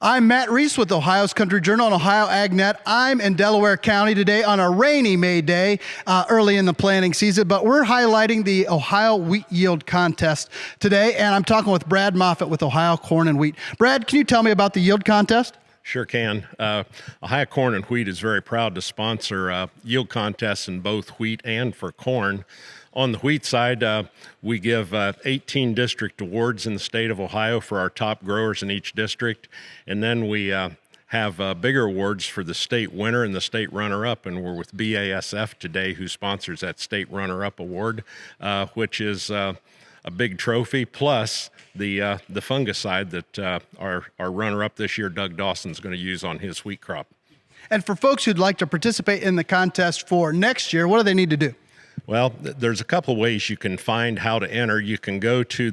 I'm Matt Reese with Ohio's Country Journal and Ohio AgNet. I'm in Delaware County today on a rainy May day, early in the planting season, but we're highlighting the Ohio Wheat Yield Contest today, and I'm talking with Brad Moffitt with Ohio Corn and Wheat. Brad, can you tell me about the yield contest? Sure can. Ohio Corn and Wheat is very proud to sponsor yield contests in both wheat and for corn. On the wheat side, we give 18 district awards in the state of Ohio for our top growers in each district. And then we have bigger awards for the state winner and the state runner-up. And we're with BASF today, who sponsors that state runner-up award, which is a big trophy, plus the fungicide that our runner-up this year, Doug Dawson, is going to use on his wheat crop. And for folks who'd like to participate in the contest for next year, what do they need to do? Well, there's a couple of ways you can find how to enter. You can go to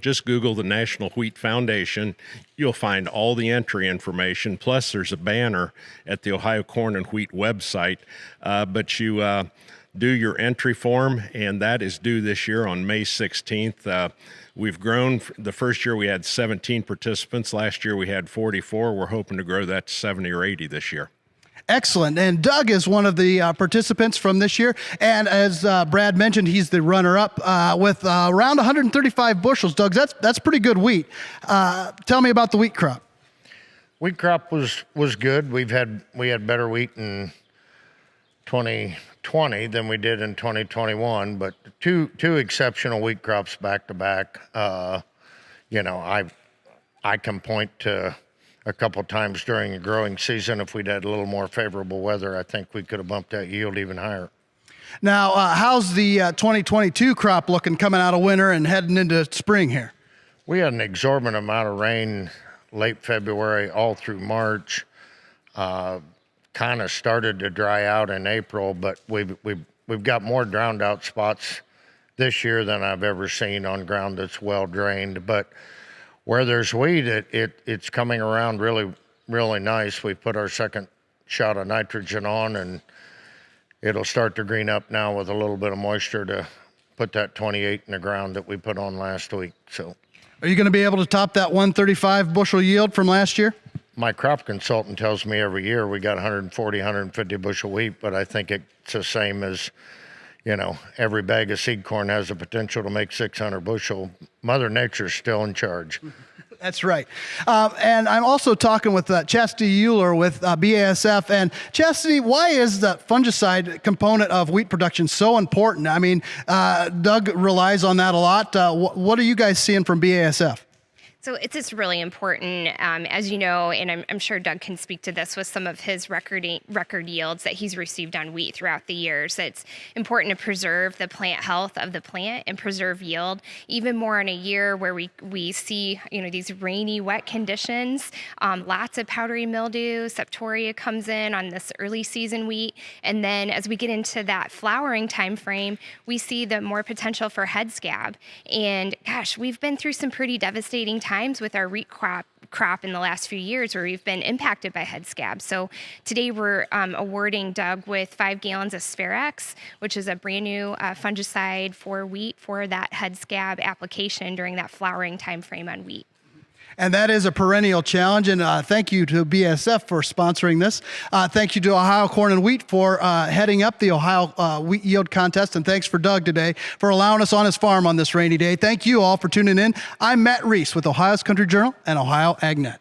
just Google the National Wheat Foundation. You'll find all the entry information. Plus, there's a banner at the Ohio Corn and Wheat website. But you do your entry form, and that is due this year on May 16th. We've grown. The first year we had 17 participants. Last year we had 44. We're hoping to grow that to 70 or 80 this year. Excellent. And Doug is one of the participants from this year. And as Brad mentioned, he's the runner-up with around 135 bushels. Doug, that's pretty good wheat. Tell me about the wheat crop. Wheat crop was good. We had better wheat in 2020 than we did in 2021, but two exceptional wheat crops back to back. I can point to a couple times during the growing season. If we'd had a little more favorable weather, I think we could have bumped that yield even higher. Now, how's the 2022 crop looking coming out of winter and heading into spring here? We had an exorbitant amount of rain late February all through March. Kind of started to dry out in April, but we've got more drowned out spots this year than I've ever seen on ground that's well drained. But where there's wheat, it's coming around really, really nice. We put our second shot of nitrogen on, and it'll start to green up now with a little bit of moisture to put that 28 in the ground that we put on last week. So, are you going to be able to top that 135 bushel yield from last year? My crop consultant tells me every year we got 140, 150 bushel wheat, but I think it's the same as, every bag of seed corn has the potential to make 600 bushel. Mother Nature's still in charge. That's right. And I'm also talking with Chastity Euler with BASF. And Chastity, why is the fungicide component of wheat production so important? I mean, Doug relies on that a lot. What are you guys seeing from BASF? So it's really important, as you know, and I'm sure Doug can speak to this with some of his record yields that he's received on wheat throughout the years. It's important to preserve the plant health of the plant and preserve yield, even more in a year where we see, these rainy, wet conditions, lots of powdery mildew. Septoria comes in on this early season wheat, and then as we get into that flowering time frame, we see the more potential for head scab. And gosh, we've been through some pretty devastating times with our wheat crop in the last few years where we've been impacted by head scab. So today we're awarding Doug with 5 gallons of Spherex, which is a brand new fungicide for wheat for that head scab application during that flowering time frame on wheat. And that is a perennial challenge. And thank you to BASF for sponsoring this. Thank you to Ohio Corn and Wheat for heading up the Ohio Wheat Yield Contest. And thanks for Doug today for allowing us on his farm on this rainy day. Thank you all for tuning in. I'm Matt Reese with Ohio's Country Journal and Ohio AgNet.